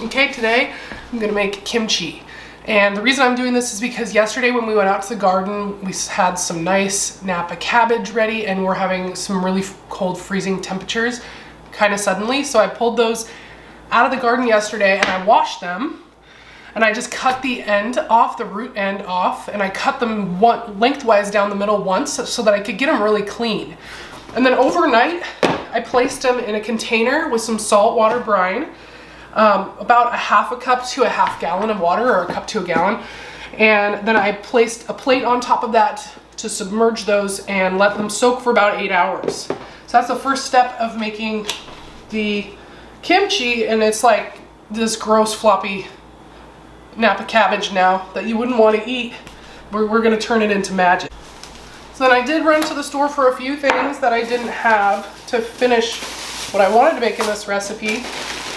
Okay, today I'm gonna make kimchi. And the reason I'm doing this is because yesterday when we went out to the garden, we had some nice Napa cabbage ready and we're having some really cold freezing temperatures kind of suddenly. So I pulled those out of the garden yesterday and I washed them and I just cut the end off, the root end off, and I cut them lengthwise down the middle once so that I could get them really clean. And then overnight, I placed them in a container with some salt water brine, about a half a cup to a half gallon of water, or a cup to a gallon. And then I placed a plate on top of that to submerge those and let them soak for about 8 hours. So that's the first step of making the kimchi, and it's like this gross floppy Napa cabbage now that you wouldn't want to eat. We're gonna turn it into magic. So then I did run to the store for a few things that I didn't have to finish what I wanted to make in this recipe.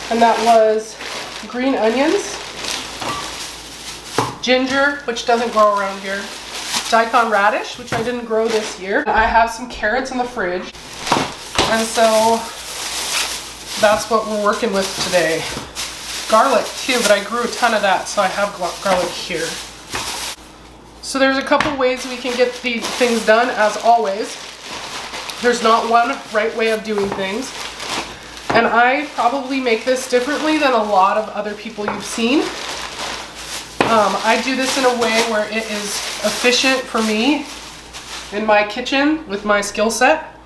And that was green onions, ginger, which doesn't grow around here, daikon radish, which I didn't grow this year. I have some carrots in the fridge, and so that's what we're working with today. Garlic too, but I grew a ton of that, so I have garlic here. So there's a couple ways we can get these things done, as always. There's not one right way of doing things. And I probably make this differently than a lot of other people you've seen. I do this in a way where it is efficient for me in my kitchen with my skill set.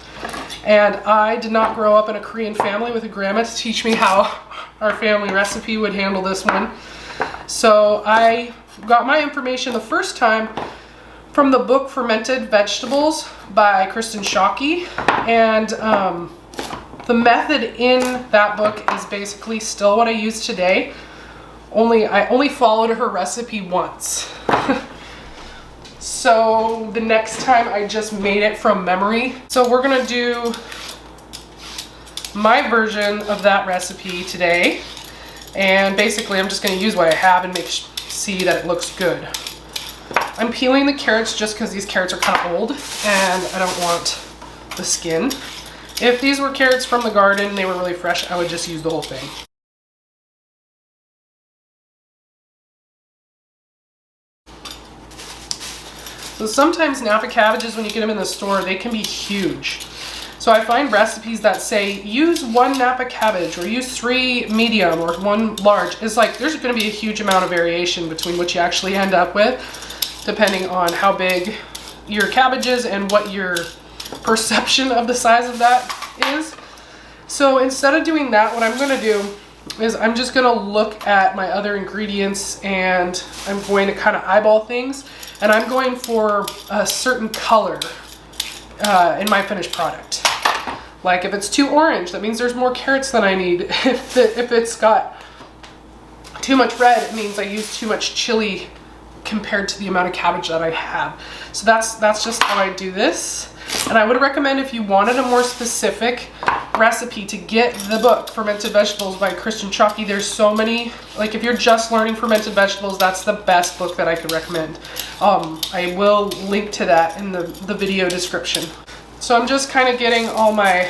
And I did not grow up in a Korean family with a grandma to teach me how our family recipe would handle this one. So I got my information the first time from the book Fermented Vegetables by Kirsten Shockey. And the method in that book is basically still what I use today, I only followed her recipe once. So the next time I just made it from memory. So we're gonna do my version of that recipe today. And basically I'm just gonna use what I have and see that it looks good. I'm peeling the carrots just because these carrots are kind of old and I don't want the skin. If these were carrots from the garden, they were really fresh, I would just use the whole thing. So sometimes Napa cabbages, when you get them in the store, they can be huge. So I find recipes that say use 1 Napa cabbage or use 3 medium or 1 large. It's like there's going to be a huge amount of variation between what you actually end up with, depending on how big your cabbage is and what your perception of the size of that is. So instead of doing that, what I'm going to do is I'm just going to look at my other ingredients and I'm going to kind of eyeball things, and I'm going for a certain color in my finished product. Like if it's too orange, that means there's more carrots than I need. If it's got too much red, it means I use too much chili compared to the amount of cabbage that I have. So that's just how I do this. And I would recommend, if you wanted a more specific recipe, to get the book Fermented Vegetables by Kirsten Shockey. There's so many, like if you're just learning fermented vegetables, that's the best book that I could recommend. I will link to that in the video description. So I'm just kind of getting all my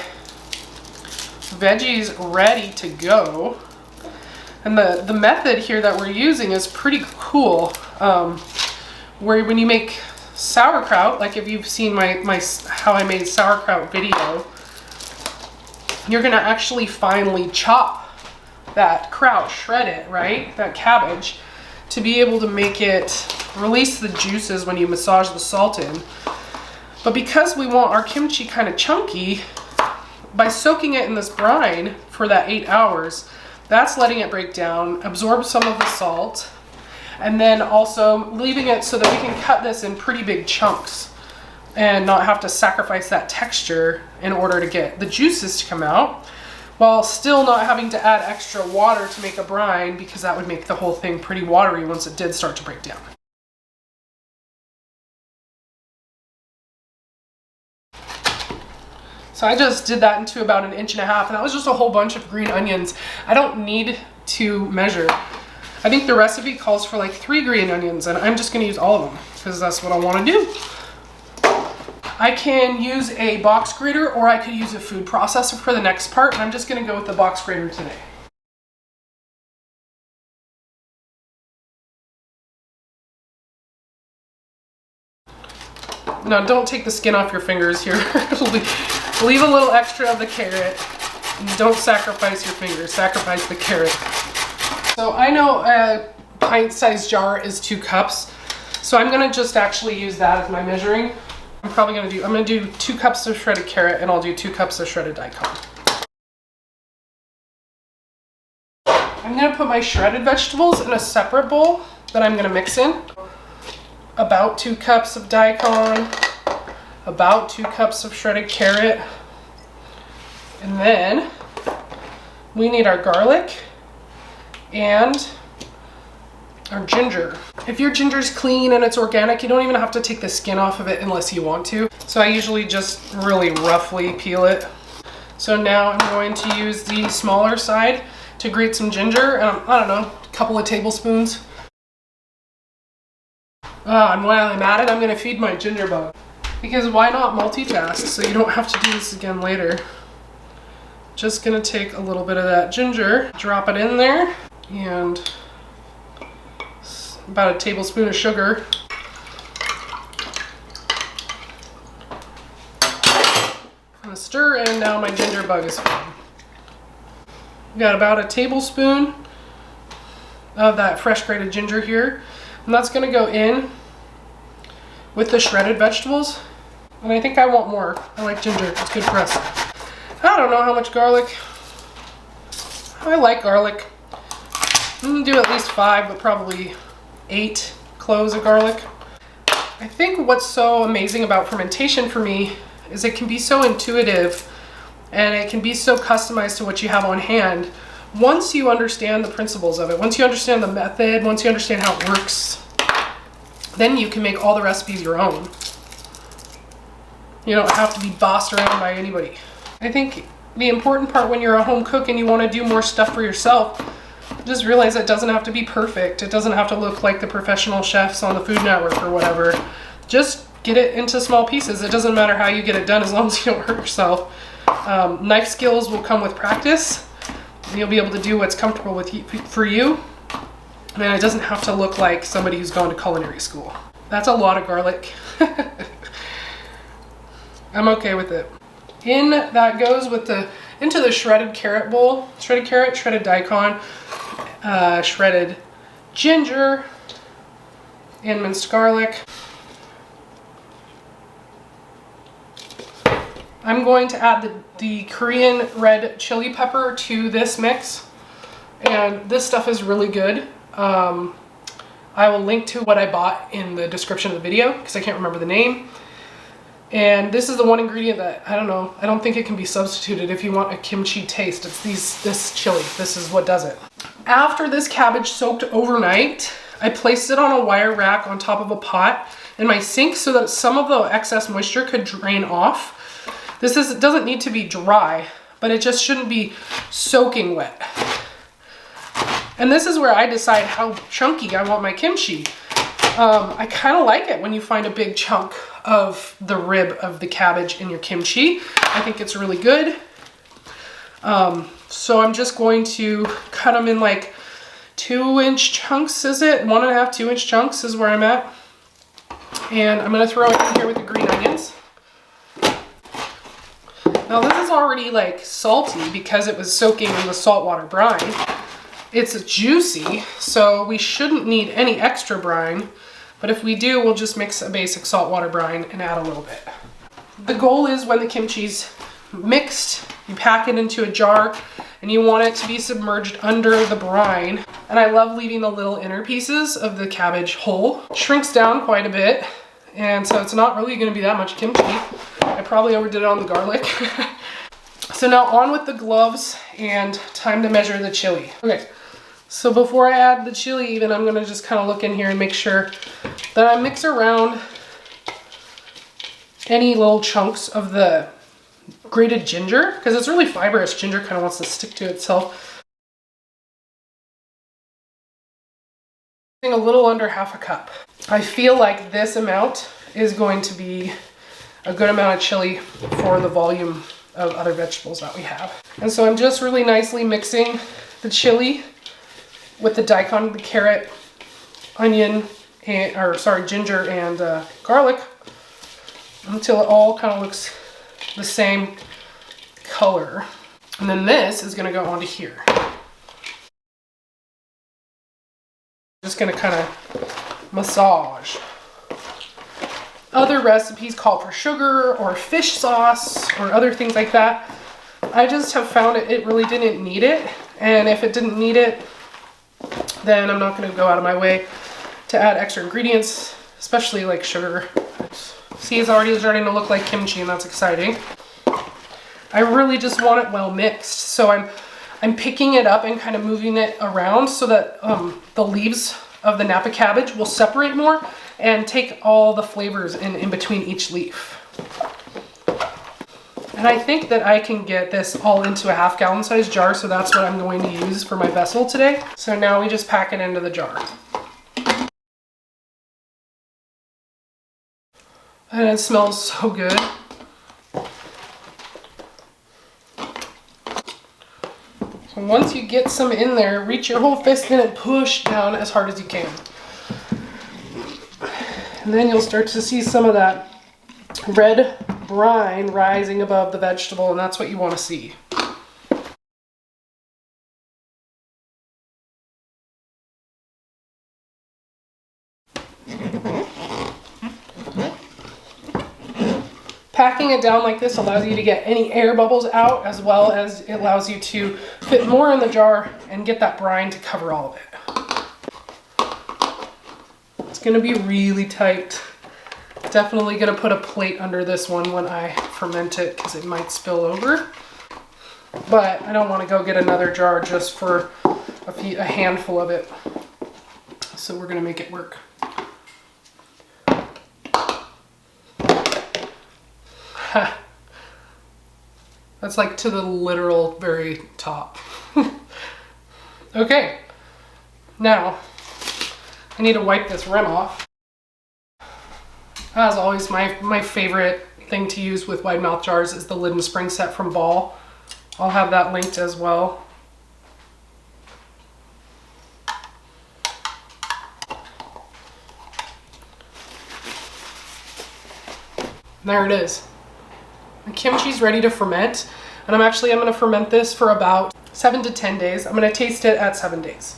veggies ready to go. And the method here that we're using is pretty cool. Where when you make sauerkraut, like if you've seen my how I made sauerkraut video, you're gonna actually finely chop that kraut, shred it, right? That cabbage, to be able to make it release the juices when you massage the salt in. But because we want our kimchi kind of chunky, by soaking it in this brine for that 8 hours, that's letting it break down, absorb some of the salt, and then also leaving it so that we can cut this in pretty big chunks and not have to sacrifice that texture in order to get the juices to come out, while still not having to add extra water to make a brine, because that would make the whole thing pretty watery once it did start to break down. So I just did that into about 1.5 inches, and that was just a whole bunch of green onions. I don't need to measure. I think the recipe calls for like 3 green onions, and I'm just gonna use all of them because that's what I wanna do. I can use a box grater, or I could use a food processor for the next part, and I'm just gonna go with the box grater today. Now don't take the skin off your fingers here. Leave a little extra of the carrot. And don't sacrifice your fingers, sacrifice the carrot. So I know a pint-sized jar is 2 cups. So I'm gonna just actually use that as my measuring. I'm gonna do 2 cups of shredded carrot, and I'll do 2 cups of shredded daikon. I'm gonna put my shredded vegetables in a separate bowl that I'm gonna mix in. About 2 cups of daikon, about 2 cups of shredded carrot, and then we need our garlic and our ginger. If your ginger's clean and it's organic, you don't even have to take the skin off of it unless you want to. So I usually just really roughly peel it. So now I'm going to use the smaller side to grate some ginger. I don't know, a couple of tablespoons. And while I'm at it, I'm gonna feed my ginger bug. Because why not multitask so you don't have to do this again later. Just gonna take a little bit of that ginger, drop it in there, and about a tablespoon of sugar. I'm gonna stir, and now my ginger bug is fine. Got about a tablespoon of that fresh grated ginger here, and that's gonna go in with the shredded vegetables. And I think I want more. I like ginger, it's good for us. I don't know how much garlic. I like garlic. I'm gonna do at least 5, but probably 8 cloves of garlic. I think what's so amazing about fermentation for me is it can be so intuitive and it can be so customized to what you have on hand. Once you understand the principles of it, once you understand the method, once you understand how it works, then you can make all the recipes your own. You don't have to be bossed around by anybody. I think the important part when you're a home cook and you want to do more stuff for yourself, just realize it doesn't have to be perfect. It doesn't have to look like the professional chefs on the Food Network or whatever. Just get it into small pieces. It doesn't matter how you get it done as long as you don't hurt yourself. Knife skills will come with practice. You'll be able to do what's comfortable with for you. And it doesn't have to look like somebody who's gone to culinary school. That's a lot of garlic. I'm okay with it. In that goes with into the shredded carrot bowl. Shredded carrot, shredded daikon, shredded ginger, and minced garlic. I'm going to add the Korean red chili pepper to this mix. And this stuff is really good. I will link to what I bought in the description of the video because I can't remember the name. And this is the one ingredient that, I don't know, I don't think it can be substituted if you want a kimchi taste. It's this chili. This is what does it. After this cabbage soaked overnight, I placed it on a wire rack on top of a pot in my sink so that some of the excess moisture could drain off. It doesn't need to be dry, but it just shouldn't be soaking wet. And this is where I decide how chunky I want my kimchi. I kind of like it when you find a big chunk of the rib of the cabbage in your kimchi. I think it's really good. So I'm just going to cut them in like 2-inch chunks, is it? 1.5, 2-inch chunks is where I'm at. And I'm gonna throw it in here with the green onions. Now this is already like salty because it was soaking in the saltwater brine. It's juicy, so we shouldn't need any extra brine. But if we do, we'll just mix a basic saltwater brine and add a little bit. The goal is when the kimchi's mixed, you pack it into a jar and you want it to be submerged under the brine. And I love leaving the little inner pieces of the cabbage whole. It shrinks down quite a bit, and so it's not really gonna be that much kimchi. I probably overdid it on the garlic. So now on with the gloves and time to measure the chili. Okay. So before I add the chili even, I'm gonna just kind of look in here and make sure that I mix around any little chunks of the grated ginger, because it's really fibrous. Ginger kind of wants to stick to itself. A little under 1/2 cup. I feel like this amount is going to be a good amount of chili for the volume of other vegetables that we have. And so I'm just really nicely mixing the chili with the daikon, the carrot, onion, ginger and garlic. until it all kind of looks the same color. And then this is gonna go onto here. Just gonna kind of massage. Other recipes call for sugar or fish sauce or other things like that. I just have found it really didn't need it. And if it didn't need it, then I'm not gonna go out of my way to add extra ingredients, especially like sugar. See, it's already starting to look like kimchi, and that's exciting. I really just want it well mixed. So I'm picking it up and kind of moving it around so that the leaves of the Napa cabbage will separate more and take all the flavors in between each leaf. And I think that I can get this all into a 1/2 gallon size jar, so that's what I'm going to use for my vessel today. So now we just pack it into the jar. And it smells so good. So once you get some in there, reach your whole fist in and push down as hard as you can. And then you'll start to see some of that red brine rising above the vegetable, and that's what you want to see. Packing it down like this allows you to get any air bubbles out, as well as it allows you to fit more in the jar and get that brine to cover all of it. It's going to be really tight. Definitely going to put a plate under this one when I ferment it because it might spill over. But I don't want to go get another jar just for a handful of it. So we're going to make it work. That's like to the literal very top. Okay, now I need to wipe this rim off. As always, my favorite thing to use with wide mouth jars is the lid and spring set from Ball. I'll have that linked as well. There it is. The kimchi's ready to ferment, and I'm going to ferment this for about 7 to 10 days. I'm going to taste it at 7 days.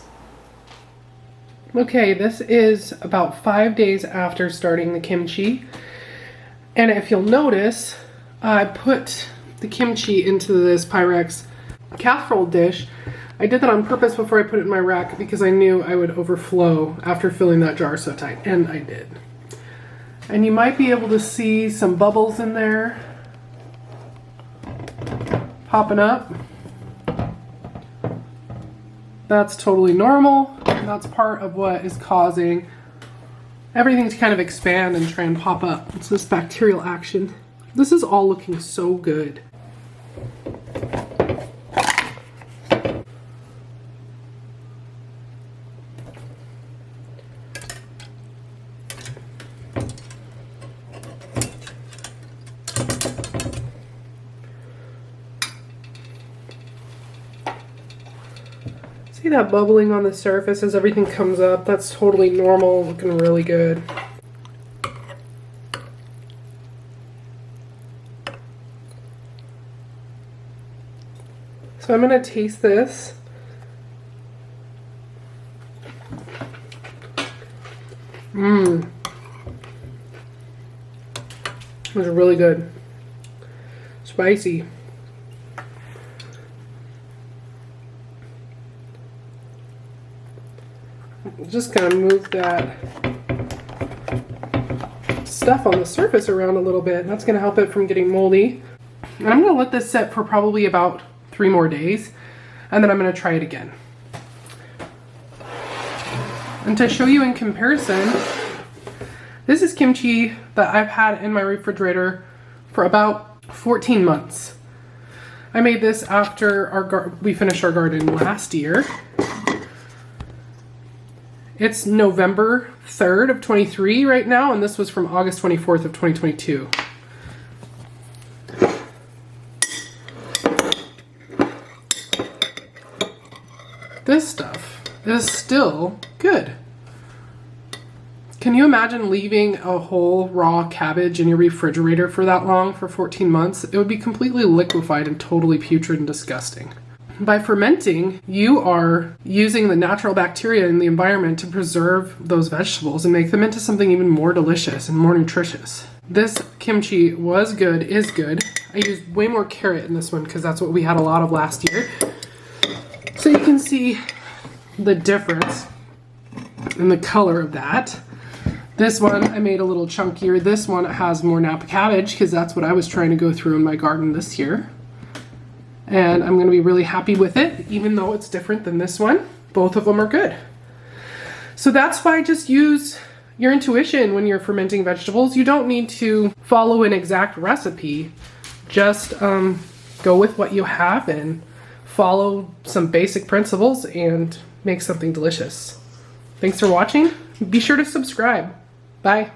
Okay, this is about 5 days after starting the kimchi. And if you'll notice, I put the kimchi into this Pyrex casserole dish. I did that on purpose before I put it in my rack because I knew I would overflow after filling that jar so tight, and I did. And you might be able to see some bubbles in there popping up. That's totally normal. That's part of what is causing everything to kind of expand and try and pop up. It's this bacterial action. This is all looking so good. See that bubbling on the surface as everything comes up? That's totally normal, looking really good. So I'm going to taste this. It was really good. Spicy. Just kind of move that stuff on the surface around a little bit. That's going to help it from getting moldy. And I'm going to let this set for probably about 3 more days, and then I'm going to try it again. And to show you in comparison, this is kimchi that I've had in my refrigerator for about 14 months. I made this after we finished our garden last year. It's November 3rd of 23 right now, and this was from August 24th of 2022. This stuff is still good. Can you imagine leaving a whole raw cabbage in your refrigerator for that long, for 14 months? It would be completely liquefied and totally putrid and disgusting. By fermenting, you are using the natural bacteria in the environment to preserve those vegetables and make them into something even more delicious and more nutritious. This kimchi was good, is good. I used way more carrot in this one because that's what we had a lot of last year. So you can see the difference in the color of that. This one I made a little chunkier. This one has more Napa cabbage because that's what I was trying to go through in my garden this year. And I'm going to be really happy with it, even though it's different than this one. Both of them are good. So that's why just use your intuition when you're fermenting vegetables. You don't need to follow an exact recipe. Just go with what you have and follow some basic principles and make something delicious. Thanks for watching. Be sure to subscribe. Bye.